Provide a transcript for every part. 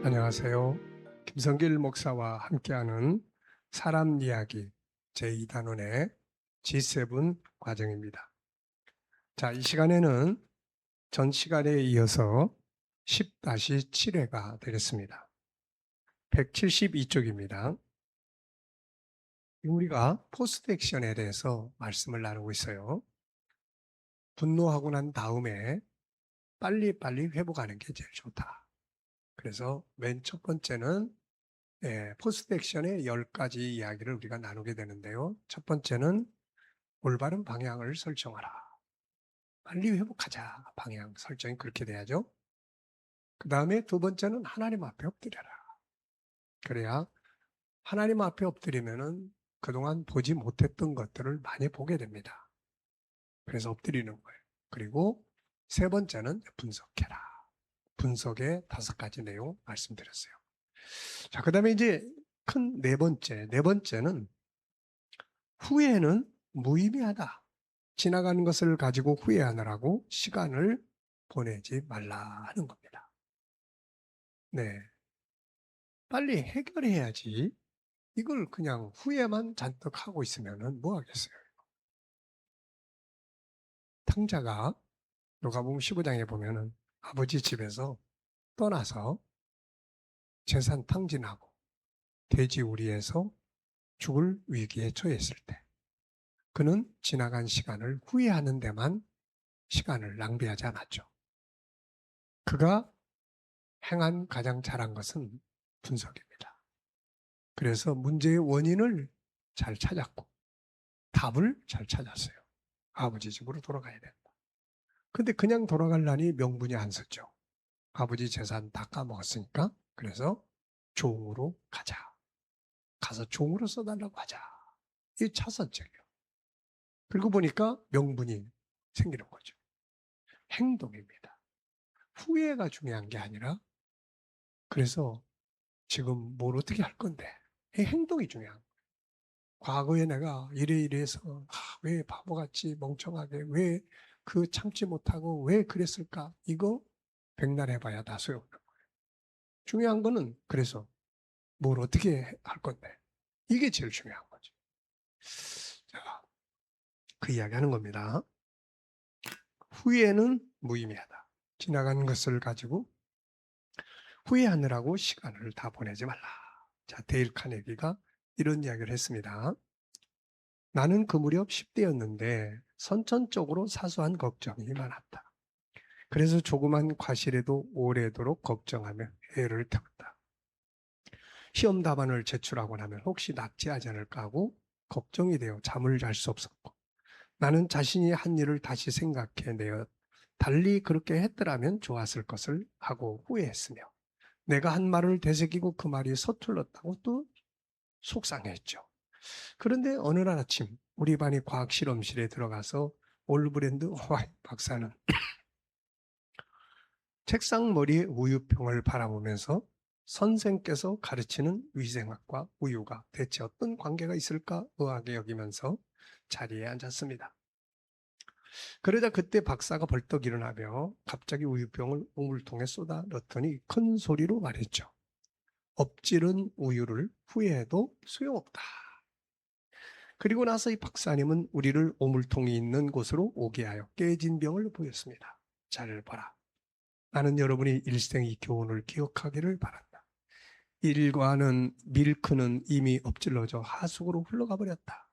안녕하세요. 김성길 목사와 함께하는 사람 이야기 제2단원의 G7 과정입니다. 자, 이 시간에는 전 시간에 이어서 10-7회가 되겠습니다. 172쪽입니다. 우리가 포스트 액션에 대해서 말씀을 나누고 있어요. 분노하고 난 다음에 빨리빨리 회복하는 게 제일 좋다. 그래서 맨 첫 번째는 포스트 액션의 10가지 이야기를 우리가 나누게 되는데요. 첫 번째는 올바른 방향을 설정하라. 빨리 회복하자. 방향 설정이 그렇게 돼야죠. 그 다음에 두 번째는 하나님 앞에 엎드려라. 그래야 하나님 앞에 엎드리면은 그동안 보지 못했던 것들을 많이 보게 됩니다. 그래서 엎드리는 거예요. 그리고 세 번째는 분석해라. 분석의 5가지 내용 말씀드렸어요. 자, 그 다음에 이제 큰 네 번째는 후회는 무의미하다. 지나가는 것을 가지고 후회하느라고 시간을 보내지 말라 하는 겁니다. 네. 빨리 해결해야지. 이걸 그냥 후회만 잔뜩 하고 있으면 뭐 하겠어요. 탕자가 누가복음 15장에 보면은 아버지 집에서 떠나서 재산 탕진하고 돼지우리에서 죽을 위기에 처했을 때 그는 지나간 시간을 후회하는 데만 시간을 낭비하지 않았죠. 그가 행한 가장 잘한 것은 분석입니다. 그래서 문제의 원인을 잘 찾았고 답을 잘 찾았어요. 아버지 집으로 돌아가야 된다. 근데 그냥 돌아가려니 명분이 안 섰죠. 아버지 재산 다 까먹었으니까. 그래서 종으로 가자. 가서 종으로 써달라고 하자. 이게 차선책이에요. 그리고 보니까 명분이 생기는 거죠. 행동입니다. 후회가 중요한 게 아니라 그래서 지금 뭘 어떻게 할 건데 이 행동이 중요한 거예요. 과거에 내가 이래서 왜 바보같이 멍청하게 왜 그 참지 못하고 왜 그랬을까 이거 백날 해봐야 다 소용없는 거예요. 중요한 거는 그래서 뭘 어떻게 할 건데 이게 제일 중요한 거죠. 자, 그 이야기 하는 겁니다. 후회는 무의미하다. 지나간 것을 가지고 후회하느라고 시간을 다 보내지 말라. 자, 데일 카네기가 이런 이야기를 했습니다. 나는 그 무렵 10대였는데 선천적으로 사소한 걱정이 많았다. 그래서 조그만 과실에도 오래도록 걱정하며 애를 태웠다. 시험 답안을 제출하고 나면 혹시 납치하지 않을까 하고 걱정이 되어 잠을 잘 수 없었고 나는 자신이 한 일을 다시 생각해내어 달리 그렇게 했더라면 좋았을 것을 하고 후회했으며 내가 한 말을 되새기고 그 말이 서툴렀다고 또 속상했죠. 그런데 어느 날 아침 우리 반이 과학 실험실에 들어가서 올브랜드 화이트 박사는 책상 머리에 우유병을 바라보면서 선생께서 가르치는 위생학과 우유가 대체 어떤 관계가 있을까 의아하게 여기면서 자리에 앉았습니다. 그러자 그때 박사가 벌떡 일어나며 갑자기 우유병을 우물통에 쏟아 넣더니 큰 소리로 말했죠. 엎질은 우유를 후회해도 소용없다. 그리고 나서 이 박사님은 우리를 오물통이 있는 곳으로 오게 하여 깨진 병을 보였습니다. 잘 봐라. 나는 여러분이 일생 이 교훈을 기억하기를 바란다. 일과는 밀크는 이미 엎질러져 하수구로 흘러가 버렸다.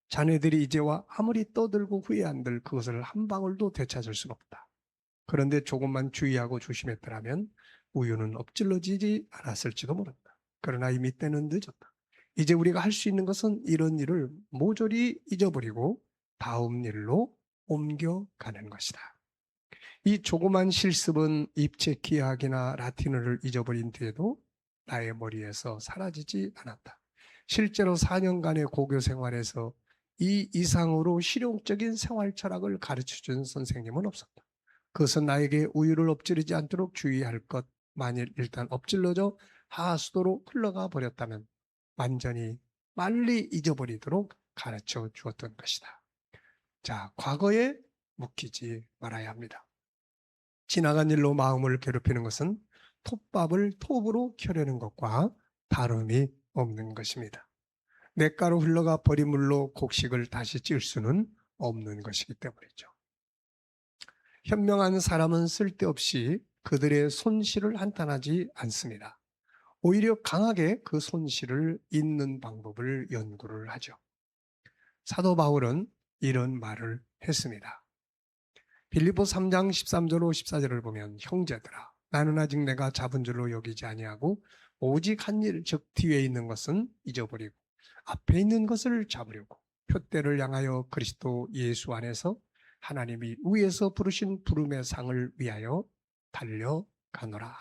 자네들이 이제와 아무리 떠들고 후회한들 그것을 한 방울도 되찾을 수는 없다. 그런데 조금만 주의하고 조심했더라면 우유는 엎질러지지 않았을지도 모른다. 그러나 이미 때는 늦었다. 이제 우리가 할 수 있는 것은 이런 일을 모조리 잊어버리고 다음 일로 옮겨가는 것이다. 이 조그만 실습은 입체 기하학이나 라틴어를 잊어버린 뒤에도 나의 머리에서 사라지지 않았다. 실제로 4년간의 고교 생활에서 이 이상으로 실용적인 생활 철학을 가르쳐준 선생님은 없었다. 그것은 나에게 우유를 엎지르지 않도록 주의할 것, 만일 일단 엎질러져 하수도로 흘러가 버렸다면 완전히 빨리 잊어버리도록 가르쳐 주었던 것이다. 자, 과거에 묵히지 말아야 합니다. 지나간 일로 마음을 괴롭히는 것은 톱밥을 톱으로 켜려는 것과 다름이 없는 것입니다. 냇가로 흘러가 버림물로 곡식을 다시 찔 수는 없는 것이기 때문이죠. 현명한 사람은 쓸데없이 그들의 손실을 한탄하지 않습니다. 오히려 강하게 그 손실을 잇는 방법을 연구를 하죠. 사도 바울은 이런 말을 했습니다. 빌립보 3장 13절로 14절을 보면 형제들아 나는 아직 내가 잡은 줄로 여기지 아니하고 오직 한 일 즉 뒤에 있는 것은 잊어버리고 앞에 있는 것을 잡으려고 표대를 향하여 그리스도 예수 안에서 하나님이 위에서 부르신 부름의 상을 위하여 달려가노라.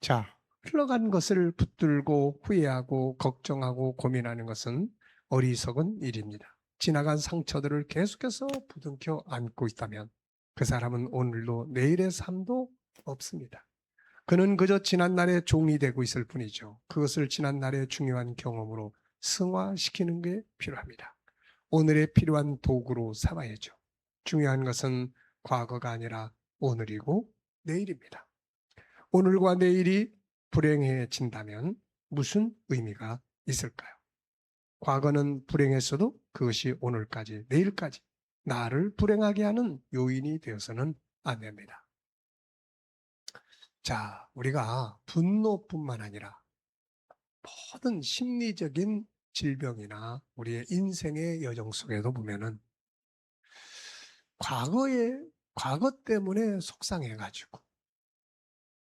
자, 흘러간 것을 붙들고 후회하고 걱정하고 고민하는 것은 어리석은 일입니다. 지나간 상처들을 계속해서 부둥켜 안고 있다면 그 사람은 오늘도 내일의 삶도 없습니다. 그는 그저 지난날의 종이 되고 있을 뿐이죠. 그것을 지난날의 중요한 경험으로 승화시키는 게 필요합니다. 오늘에 필요한 도구로 삼아야죠. 중요한 것은 과거가 아니라 오늘이고 내일입니다. 오늘과 내일이 불행해진다면 무슨 의미가 있을까요? 과거는 불행했어도 그것이 오늘까지, 내일까지 나를 불행하게 하는 요인이 되어서는 안 됩니다. 자, 우리가 분노뿐만 아니라 모든 심리적인 질병이나 우리의 인생의 여정 속에도 보면은 과거 때문에 속상해가지고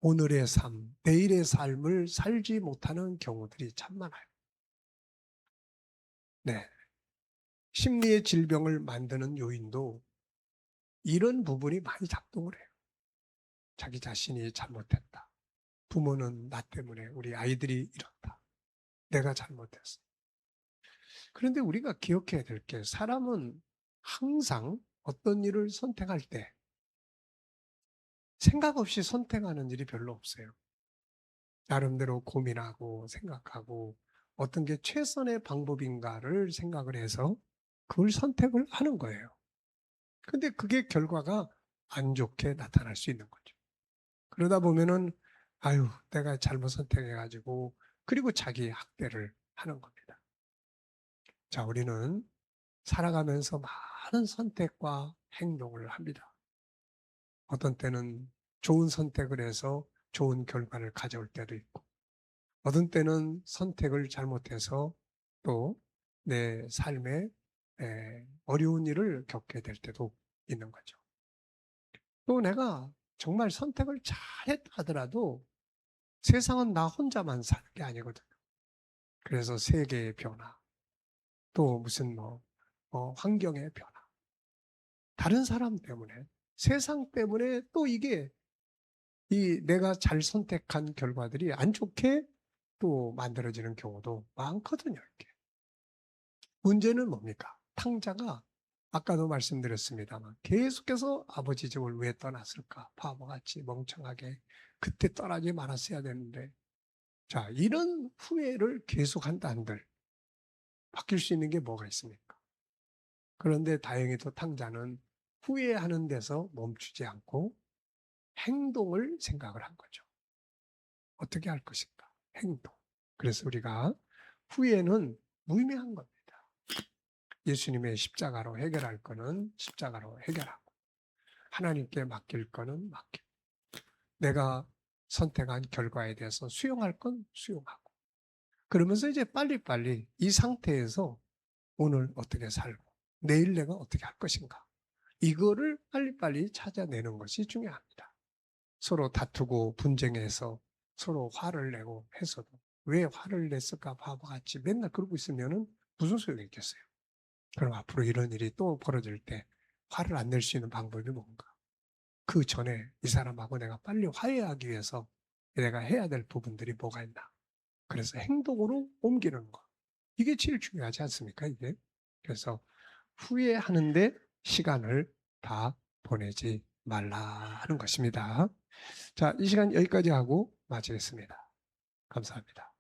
오늘의 삶, 내일의 삶을 살지 못하는 경우들이 참 많아요. 네. 심리의 질병을 만드는 요인도 이런 부분이 많이 작동을 해요. 자기 자신이 잘못했다. 부모는 나 때문에 우리 아이들이 이렇다. 내가 잘못했어. 그런데 우리가 기억해야 될 게 사람은 항상 어떤 일을 선택할 때 생각 없이 선택하는 일이 별로 없어요. 나름대로 고민하고 생각하고 어떤 게 최선의 방법인가를 생각을 해서 그걸 선택을 하는 거예요. 근데 그게 결과가 안 좋게 나타날 수 있는 거죠. 그러다 보면은 아유, 내가 잘못 선택해가지고 그리고 자기 학대를 하는 겁니다. 자, 우리는 살아가면서 많은 선택과 행동을 합니다. 어떤 때는 좋은 선택을 해서 좋은 결과를 가져올 때도 있고, 어떤 때는 선택을 잘못해서 또 내 삶에 어려운 일을 겪게 될 때도 있는 거죠. 또 내가 정말 선택을 잘했다 하더라도 세상은 나 혼자만 사는 게 아니거든요. 그래서 세계의 변화, 또 무슨 환경의 변화, 다른 사람 때문에, 세상 때문에 또 이게 내가 잘 선택한 결과들이 안 좋게 또 만들어지는 경우도 많거든요. 이렇게. 문제는 뭡니까? 탕자가 아까도 말씀드렸습니다만 계속해서 아버지 집을 왜 떠났을까? 바보같이 멍청하게 그때 떠나지 말았어야 되는데, 자, 이런 후회를 계속한다 한들 바뀔 수 있는 게 뭐가 있습니까? 그런데 다행히도 탕자는 후회하는 데서 멈추지 않고 행동을 생각을 한 거죠. 어떻게 할 것인가? 행동. 그래서 우리가 후회는 무의미한 겁니다. 예수님의 십자가로 해결할 거는 십자가로 해결하고 하나님께 맡길 거는 맡기고 내가 선택한 결과에 대해서 수용할 건 수용하고 그러면서 이제 빨리빨리 이 상태에서 오늘 어떻게 살고 내일 내가 어떻게 할 것인가 이거를 빨리빨리 찾아내는 것이 중요합니다. 서로 다투고 분쟁해서 서로 화를 내고 해서도 왜 화를 냈을까 바보같이 맨날 그러고 있으면 무슨 소용이 있겠어요. 그럼 앞으로 이런 일이 또 벌어질 때 화를 안 낼 수 있는 방법이 뭔가? 그 전에 이 사람하고 내가 빨리 화해하기 위해서 내가 해야 될 부분들이 뭐가 있나? 그래서 행동으로 옮기는 거. 이게 제일 중요하지 않습니까, 이게? 그래서 후회하는데 시간을 다 보내지 말라 하는 것입니다. 자, 이 시간 여기까지 하고 마치겠습니다. 감사합니다.